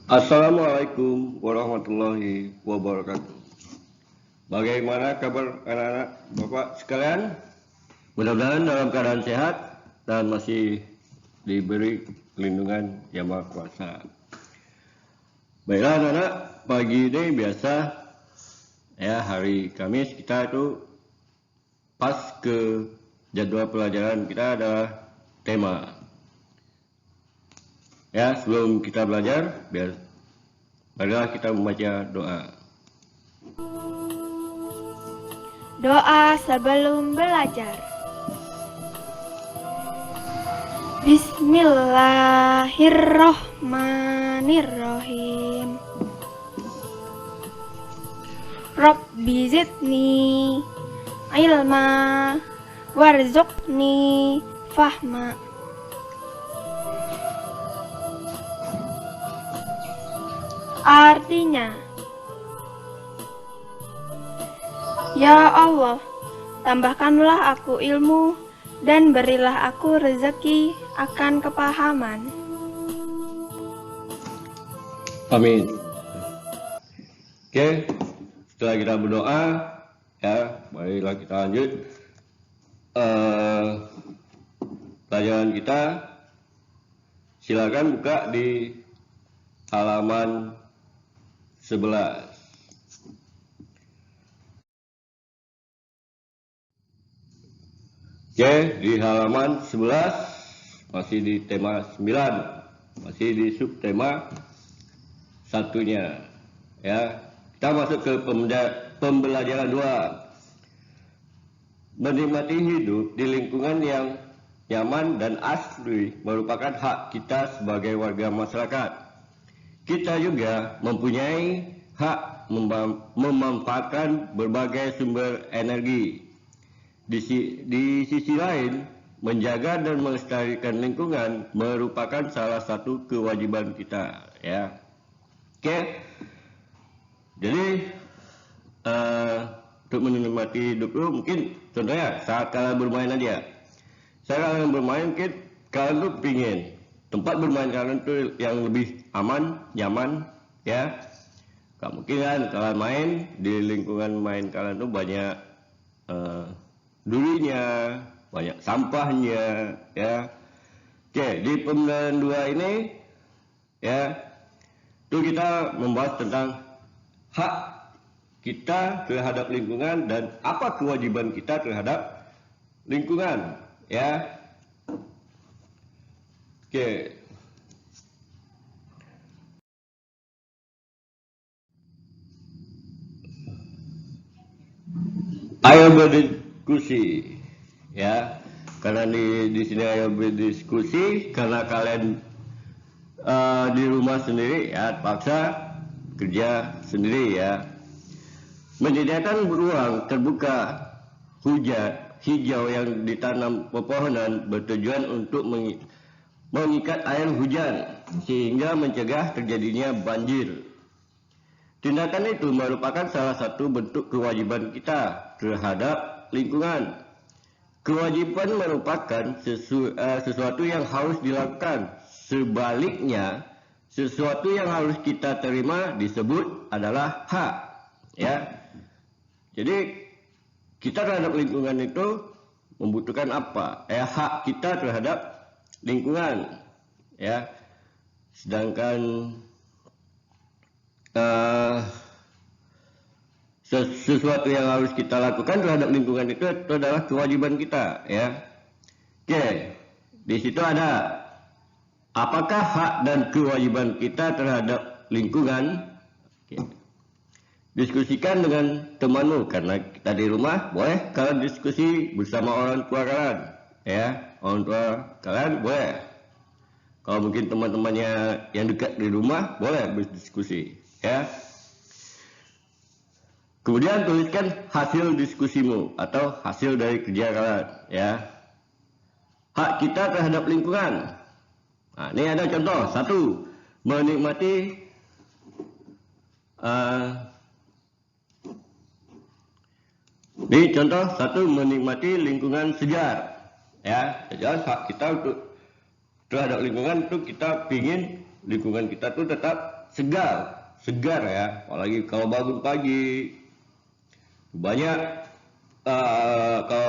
Assalamualaikum warahmatullahi wabarakatuh. Bagaimana kabar anak-anak Bapak sekalian? Mudah-mudahan dalam keadaan sehat dan masih diberi perlindungan Yang Maha Kuasa. Baiklah anak-anak, pagi ini biasa ya hari Kamis kita itu pas ke jadwal pelajaran kita adalah tema. Ya, sebelum kita belajar, marilah kita membaca doa. Doa sebelum belajar. Bismillahirrohmanirrohim. Rabbi zidni ilma warzuqni fahma. Artinya, ya Allah, tambahkanlah aku ilmu dan berilah aku rezeki akan kepahaman. Amin. Oke, setelah kita berdoa, ya, marilah kita lanjut pelajaran kita. Silakan buka di halaman 11. Oke, di halaman 11 masih di tema 9, masih di subtema satunya. Ya, kita masuk ke pembelajaran 2. Menikmati hidup di lingkungan yang nyaman dan asli merupakan hak kita sebagai warga masyarakat. Kita juga mempunyai hak memanfaatkan berbagai sumber energi. Di sisi lain, menjaga dan melestarikan lingkungan merupakan salah satu kewajiban kita. Ya, oke. Jadi untuk menikmati hidup itu mungkin contohnya saat kalian bermain aja. Saat kalian bermain, kalian tuh pingin tempat bermain kalian tuh yang lebih aman, nyaman, ya. Gak mungkin kan kalian main di lingkungan main kalian tuh banyak durinya, banyak sampahnya, ya. Oke, di pembelajaran 2 ini, ya, itu kita membahas tentang hak kita terhadap lingkungan dan apa kewajiban kita terhadap lingkungan, ya. Oke. Ayo berdiskusi, ya. Karena di sini ayo berdiskusi karena kalian di rumah sendiri, ya, paksa kerja sendiri, ya. Menyediakan ruang terbuka hijau yang ditanam pepohonan bertujuan untuk mengikat air hujan sehingga mencegah terjadinya banjir. Tindakan itu merupakan salah satu bentuk kewajiban kita terhadap lingkungan. Kewajiban merupakan sesuatu yang harus dilakukan. Sebaliknya, sesuatu yang harus kita terima disebut adalah hak. Ya, jadi kita terhadap lingkungan itu membutuhkan apa? Hak kita terhadap lingkungan. Ya, sedangkan sesuatu yang harus kita lakukan terhadap lingkungan itu adalah kewajiban kita, ya. Oke, di situ ada apakah hak dan kewajiban kita terhadap lingkungan. Oke. Diskusikan dengan temanmu karena kita di rumah, boleh kalian diskusi bersama orang tua kalian, ya. Orang tua kalian boleh. Kalau mungkin teman-temannya yang dekat di rumah, boleh berdiskusi, ya. Kemudian tuliskan hasil diskusimu atau hasil dari kerja kalian, ya. Hak kita terhadap lingkungan. Nah, ini ada contoh. 1. Menikmati ini contoh 1, menikmati lingkungan segar, ya. Jadi hak kita untuk terhadap lingkungan itu kita ingin lingkungan kita tuh tetap segar ya, apalagi kalau bangun pagi. Kalau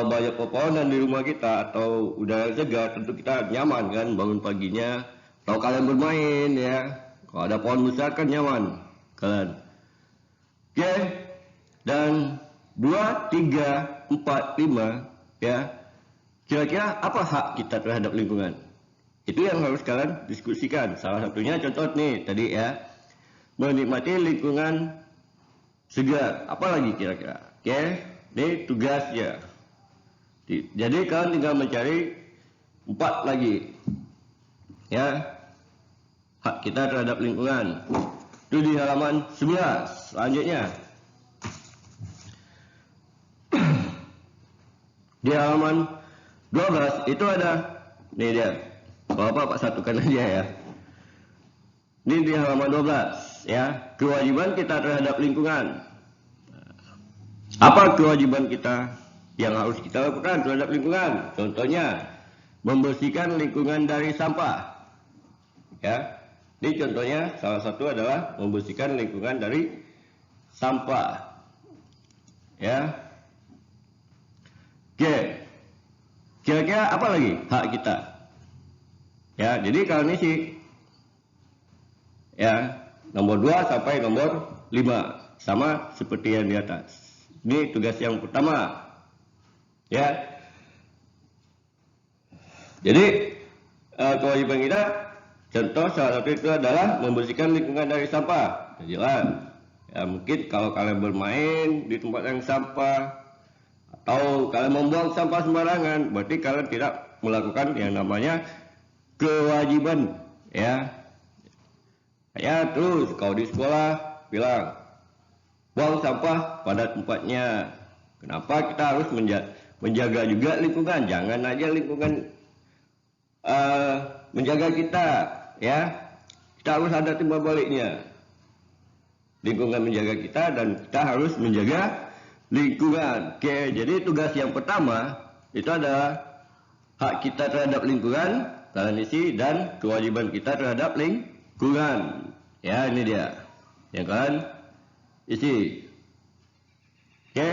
banyak pepohonan di rumah kita atau udara segar, tentu kita nyaman kan bangun paginya. Kalau kalian bermain ya, kalau ada pohon besar kan nyaman kalian. Oke, dan 2, 3, 4, 5 ya. Kira-kira apa hak kita terhadap lingkungan? Itu yang harus kalian diskusikan. Salah satunya contoh nih tadi ya, menikmati lingkungan segar. Apa lagi kira-kira? Oke, ini tugasnya. Jadi kalian tinggal mencari 4 lagi ya, hak kita terhadap lingkungan. Itu di halaman 11. Selanjutnya di halaman 12 itu ada, nih dia, Bapak satukan aja ya. Ini di halaman 12 ya, kewajiban kita terhadap lingkungan. Apa kewajiban kita yang harus kita lakukan terhadap lingkungan? Contohnya, membersihkan lingkungan dari sampah. Ya, ini contohnya salah satu adalah membersihkan lingkungan dari sampah. Ya, oke. Kira-kira apa lagi hak kita? Ya, jadi kalau ini sih, ya, nomor 2 sampai nomor 5 sama seperti yang di atas. Ini tugas yang pertama, ya. Jadi kewajiban kita, contoh salah satu itu adalah membersihkan lingkungan dari sampah. Jelas. Ya, mungkin kalau kalian bermain di tempat yang sampah atau kalian membuang sampah sembarangan, berarti kalian tidak melakukan yang namanya kewajiban, ya. Ya, terus kalau di sekolah bilang buang sampah pada tempatnya. Kenapa kita harus menjaga juga lingkungan? Jangan aja lingkungan menjaga kita, ya. Kita harus ada timbal baliknya. Lingkungan menjaga kita dan kita harus menjaga lingkungan. Oke, jadi tugas yang pertama itu adalah hak kita terhadap lingkungan, kalian isi, dan kewajiban kita terhadap lingkungan. Ya, ini dia yang kalian isi. Oke.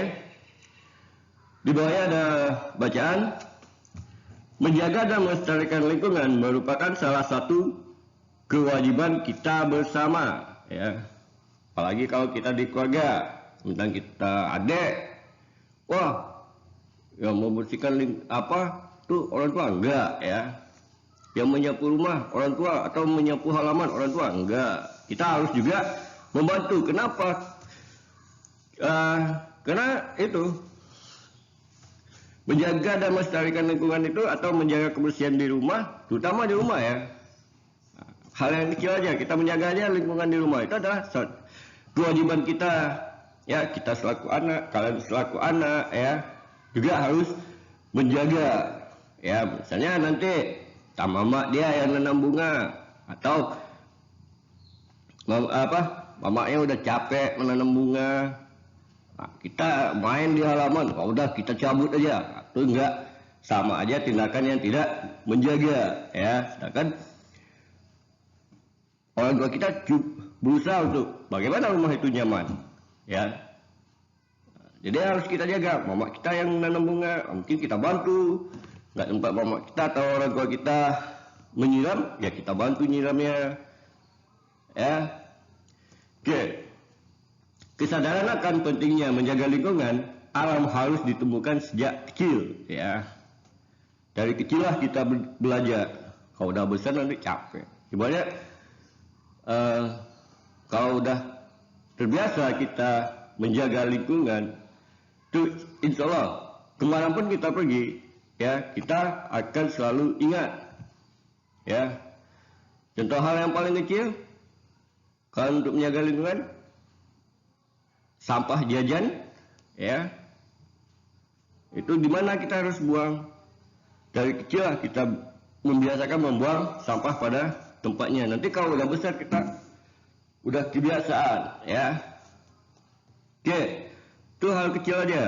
Di bawahnya ada bacaan. Menjaga dan melestarikan lingkungan merupakan salah satu kewajiban kita bersama, ya. Apalagi kalau kita di keluarga, tentang kita adik, wah, yang membersihkan tuh orang tua enggak, ya. Yang menyapu rumah orang tua atau menyapu halaman orang tua enggak. Kita harus juga membantu. Kenapa? Karena itu menjaga dan melestarikan lingkungan itu atau menjaga kebersihan di rumah, terutama di rumah ya. Hal yang kecil aja, kita menjaga aja lingkungan di rumah itu adalah kewajiban kita. Ya, kita selaku anak, kalian selaku anak ya, juga harus menjaga. Ya, misalnya nanti mama dia yang nanam bunga atau mamanya udah capek menanam bunga. Nah, kita main di halaman, udah kita cabut aja. Itu enggak, sama aja tindakan yang tidak menjaga, ya. Sedangkan orang tua kita berusaha untuk bagaimana rumah itu nyaman, ya. Jadi harus kita jaga. Mama kita yang menanam bunga, mungkin kita bantu. Nggak tempat mama kita atau orang tua kita menyiram, ya kita bantu nyiramnya, ya. Oke. Kesadaran akan pentingnya menjaga lingkungan alam harus ditemukan sejak kecil, ya. Dari kecillah kita belajar. Kalau udah besar nanti capek. Ibaratnya kalau udah terbiasa kita menjaga lingkungan, itu insya Allah kemanapun kita pergi, ya kita akan selalu ingat, ya. Contoh hal yang paling kecil, kalau untuk menjaga lingkungan, sampah jajan, ya, itu di mana kita harus buang. Dari kecil lah kita membiasakan membuang sampah pada tempatnya. Nanti kalau udah besar kita udah kebiasaan, ya. Oke, itu hal kecil aja.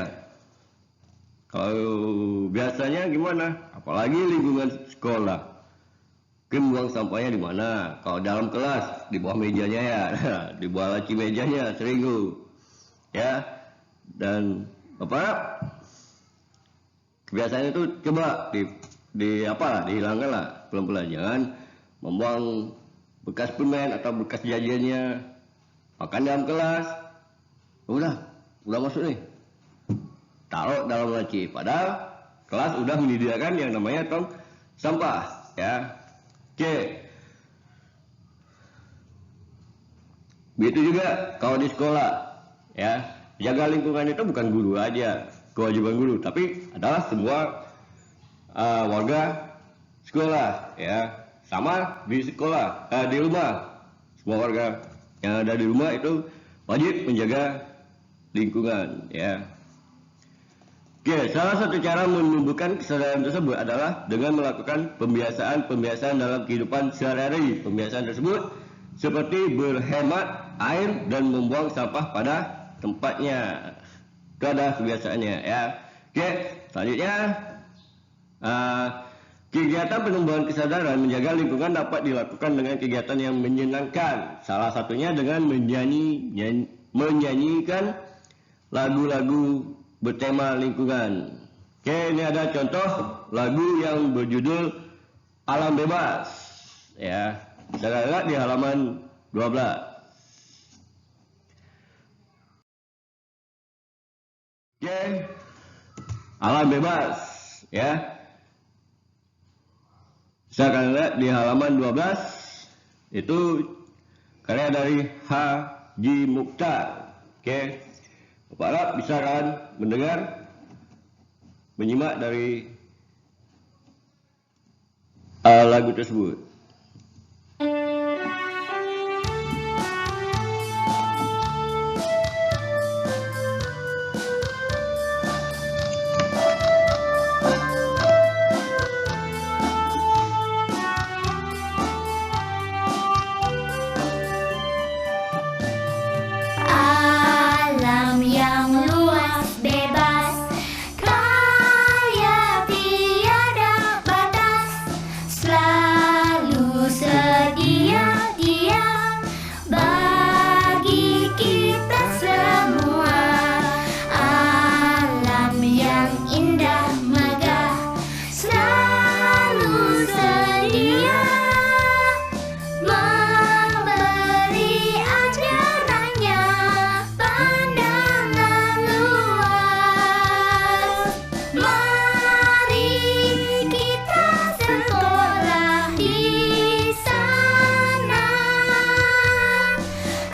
Kalau biasanya gimana? Apalagi lingkungan sekolah. buang sampahnya di mana? Kalau dalam kelas, di bawah mejanya ya, di bawah laci mejanya sering ya. Dan apa? Kebiasaan itu coba dihilangkan lah pelan-pelan. Jangan membuang bekas permen atau bekas jajannya makan dalam kelas. Udah masuk nih, taruh dalam laci. Padahal kelas udah menyediakan yang namanya tong sampah ya. Oke. Begitu juga kalau di sekolah ya, jaga lingkungan itu bukan guru aja kewajiban guru, tapi adalah semua warga sekolah ya. Sama di sekolah, di rumah, semua warga yang ada di rumah itu wajib menjaga lingkungan ya. Oke, salah satu cara menumbuhkan kesadaran tersebut adalah dengan melakukan pembiasaan dalam kehidupan sehari-hari. Pembiasaan tersebut seperti berhemat air dan membuang sampah pada tempatnya. Itu ada kebiasaannya ya. Oke, selanjutnya kegiatan penumbuhan kesadaran menjaga lingkungan dapat dilakukan dengan kegiatan yang menyenangkan. Salah satunya dengan menyanyikan lagu-lagu bertema lingkungan. Oke, ini ada contoh lagu yang berjudul Alam Bebas ya. Bisa lihat di halaman 12. Oke, Alam Bebas ya. Bisa kalian lihat di halaman 12. Itu karya dari Haji Mukhtar. Oke, Bapak harap bisa kan mendengar, menyimak dari lagu tersebut. Alam yang luas bebas, kaya tiada batas, selalu sedia dia bagi kita semua. Alam yang indah megah, selalu sedia memberi ajarannya pandangan luas. Mari kita sekolah di sana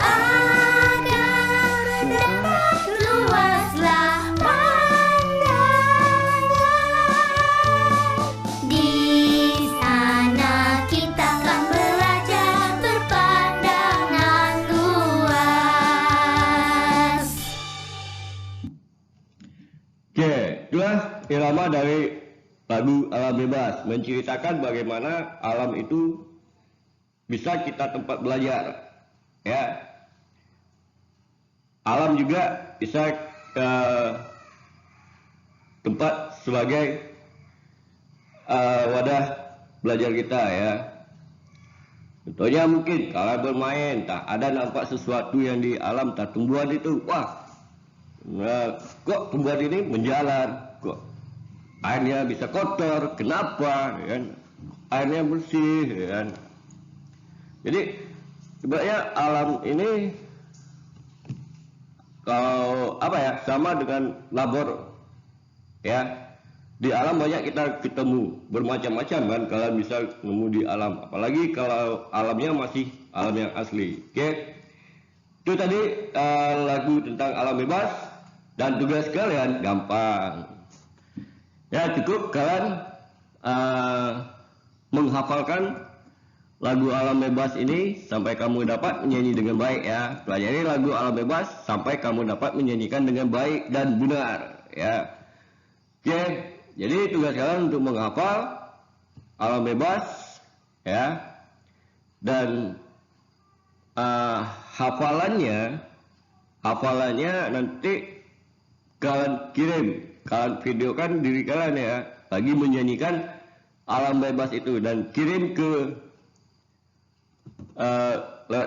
agar dapat luaslah pandangan. Di sana kita akan belajar berpandangan luas. Oke, itulah irama dari lagu Alam Bebas, menceritakan bagaimana alam itu bisa kita tempat belajar ya. Alam juga bisa tempat sebagai wadah belajar kita ya. Contohnya mungkin kalau bermain, tak ada nampak sesuatu yang di alam, tak tumbuhan itu, wah, nah, kok tumbuhan ini menjalar, kok airnya bisa kotor, kenapa? Ya kan? Airnya bersih, ya kan? Jadi sebenarnya alam ini kalau apa ya, sama dengan labor ya. Di alam banyak kita ketemu bermacam-macam kan, kalian bisa nemu di alam, apalagi kalau alamnya masih alam yang asli. Oke, itu tadi lagu tentang alam bebas, dan tugas kalian gampang ya, cukup kalian menghafalkan lagu alam bebas ini sampai kamu dapat menyanyi dengan baik ya. Pelajari lagu alam bebas sampai kamu dapat menyanyikan dengan baik dan benar ya. Oke, jadi tugas kalian untuk menghafal alam bebas ya, dan hafalannya nanti kalian kirim, kalian videokan diri kalian ya lagi menyanyikan alam bebas itu, dan kirim ke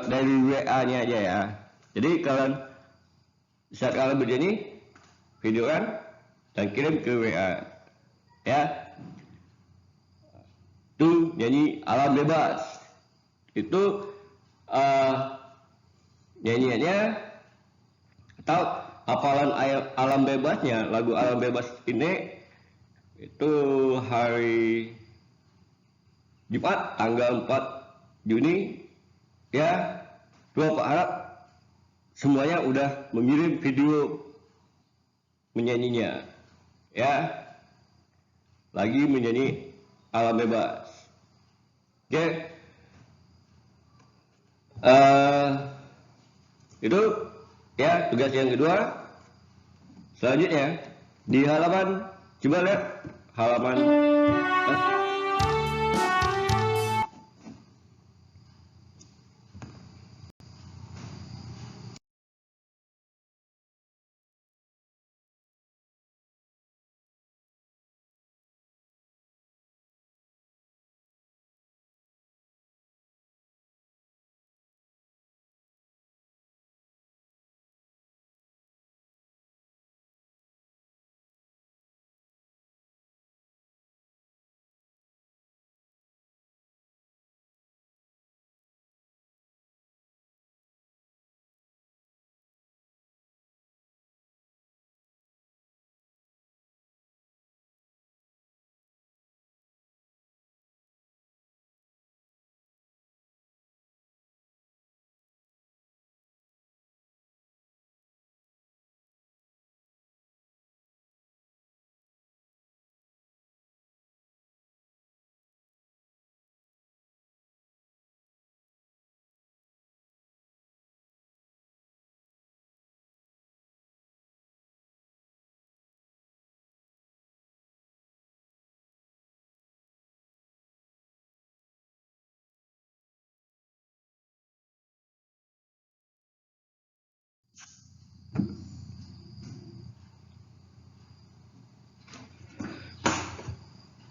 dari WA-nya aja ya. Jadi kalian saat kalian bernyanyi, videokan dan kirim ke WA ya. Itu nyanyi alam bebas. Itu nyanyiannya atau hafalan alam bebasnya, lagu alam bebas ini itu hari Jumat tanggal 4 Juni ya. Dua Pak harap semuanya udah mengirim video menyanyinya ya, lagi menyanyi alam bebas. Oke. Itu ya tugas yang kedua. Selanjutnya di halaman, coba lihat halaman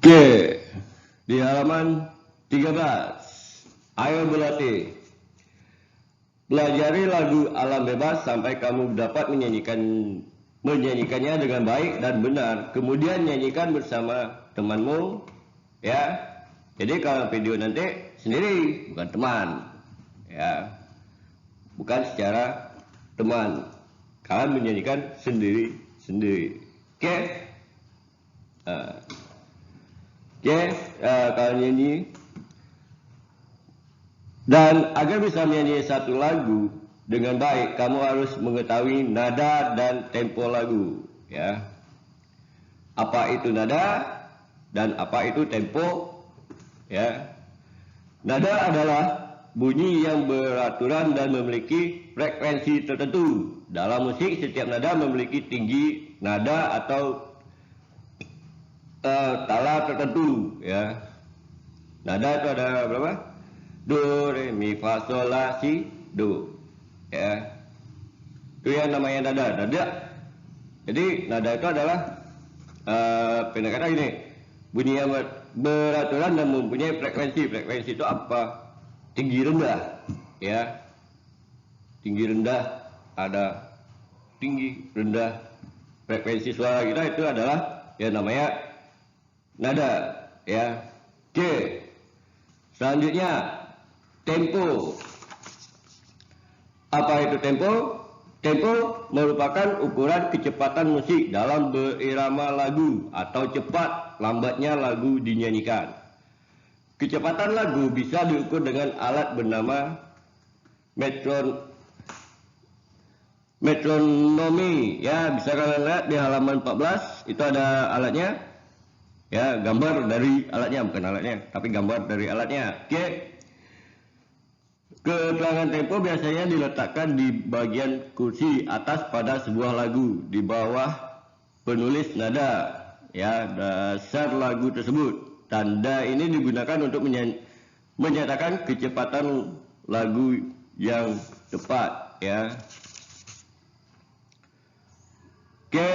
Oke, di halaman 13. Ayo berlatih. Pelajari lagu alam bebas sampai kamu dapat menyanyikannya dengan baik dan benar. Kemudian nyanyikan bersama temanmu ya. Jadi kalau video nanti sendiri, bukan teman ya. Bukan secara teman. Kalian menyanyikan sendiri-sendiri. Oke? Kalian nyanyi. Dan agar bisa menyanyi satu lagu dengan baik, kamu harus mengetahui nada dan tempo lagu ya. Apa itu nada dan apa itu tempo ya. Nada adalah bunyi yang beraturan dan memiliki frekuensi tertentu. Dalam musik, setiap nada memiliki tinggi nada atau tala tertentu ya. Nada itu ada berapa? Do, re, mi, fa, sol, la, si, do ya. Itu yang namanya nada. Jadi nada itu adalah pendek kata ini, bunyi yang beraturan dan mempunyai frekuensi. Frekuensi itu apa? Tinggi rendah ya. Tinggi rendah, ada tinggi rendah. Frekuensi suara kita itu adalah yang namanya nada ya. Oke. Selanjutnya tempo. Apa itu tempo? Tempo merupakan ukuran kecepatan musik dalam berirama lagu atau cepat lambatnya lagu dinyanyikan. Kecepatan lagu bisa diukur dengan alat bernama metronomi ya. Bisa kalian lihat di halaman 14, itu ada alatnya ya, gambar dari alatnya, bukan alatnya tapi gambar dari alatnya. Oke. Keterangan tempo biasanya diletakkan di bagian kursi atas pada sebuah lagu, di bawah penulis nada ya, dasar lagu tersebut. Tanda ini digunakan untuk menyatakan kecepatan lagu yang tepat ya. Oke.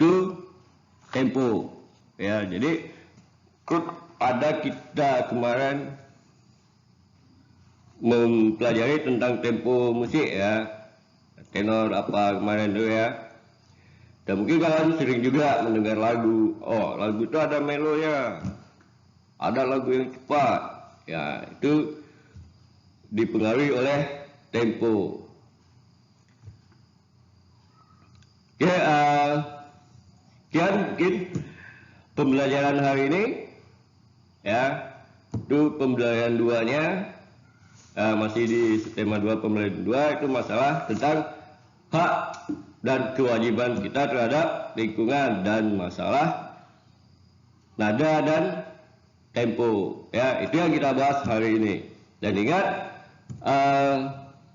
Itu tempo ya. Jadi ada kita kemarin mempelajari tentang tempo musik ya, tenor apa kemarin itu ya. Dan mungkin kalian sering juga mendengar lagu. Oh, lagu itu ada melonya, ada lagu yang cepat. Ya, itu dipengaruhi oleh tempo. Ya, sekian mungkin pembelajaran hari ini. Ya, itu pembelajaran 2-nya. Masih di tema 2 pembelajaran 2 itu masalah tentang hak dan kewajiban kita terhadap lingkungan dan masalah nada dan tempo. Ya, itu yang kita bahas hari ini. Dan ingat,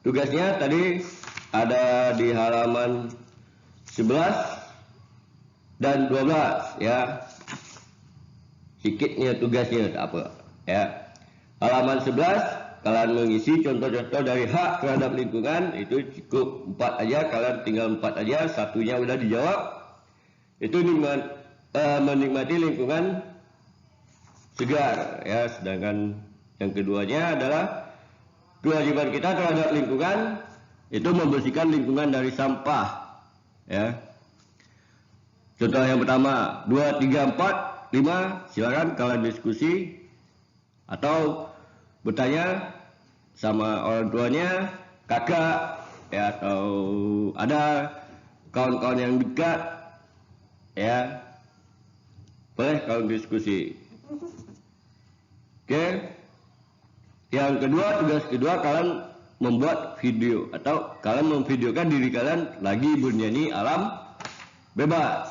tugasnya tadi ada di halaman 11 dan 12 ya. Sedikitnya tugasnya apa ya. Halaman 11 kalian mengisi contoh-contoh dari hak terhadap lingkungan, itu cukup 4 aja, kalian tinggal 4 aja, satunya udah dijawab. Itu menikmati lingkungan segar ya, sedangkan yang keduanya adalah kewajiban kita terhadap lingkungan, itu membersihkan lingkungan dari sampah ya. Contoh yang pertama 2, 3, 4, 5, silakan kalian diskusi atau bertanya sama orang tuanya, kakak ya, atau ada kawan-kawan yang dekat ya, boleh kalian diskusi. Oke. Yang kedua, tugas kedua, kalian membuat video atau kalian memvideokan diri kalian lagi bernyanyi alam bebas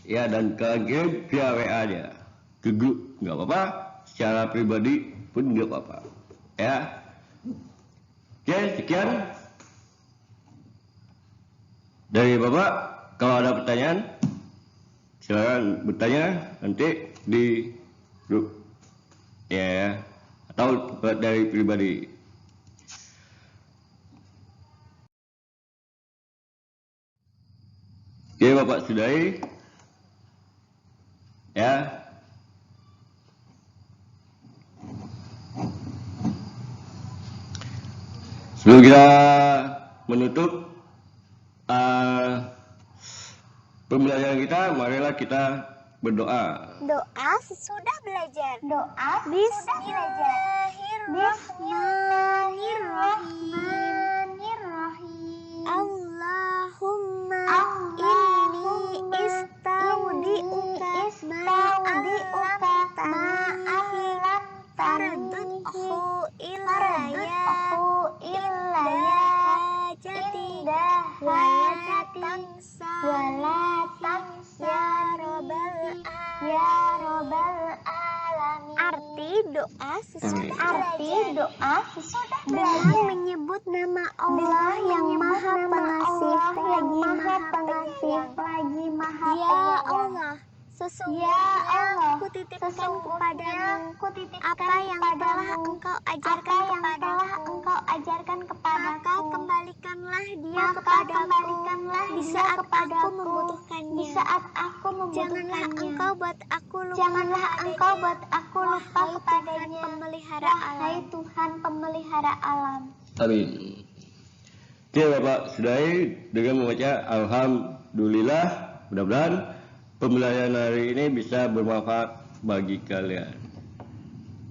ya, dan kalian kirim via WA aja ke grup, nggak apa-apa, secara pribadi pun nggak apa-apa ya. Oke, sekian dari Bapak. Kalau ada pertanyaan silakan bertanya nanti di grup ya, atau dari pribadi. Oke Bapak sudahi ya. Sebelum kita menutup pembelajaran kita, marilah kita berdoa. Doa sesudah belajar. Doa Bismillahirrahmanirrahim. Allahumma inni istaudi'uka ma'alamtani ilaya wala tansa ya robbal alamin. Arti doa sesudah belajar menyebut nama Allah yang Maha Pengasih lagi Maha Penyayang. Ya Allah, sesungguhnya aku titipkan kepadamu apa yang telah engkau ajarkan kepadaku. Maka kembalikanlah dia kepadaku di saat aku membutuhkannya. Janganlah engkau buat aku lupa kepadanya. Wahai Tuhan pemelihara alam. Amin. Oke Bapak sudahi dengan membaca alhamdulillah. Mudah-mudahan pembelajaran hari ini bisa bermanfaat bagi kalian.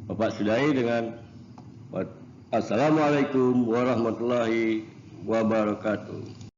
Bapak sudahi dengan Assalamualaikum warahmatullahi wabarakatuh.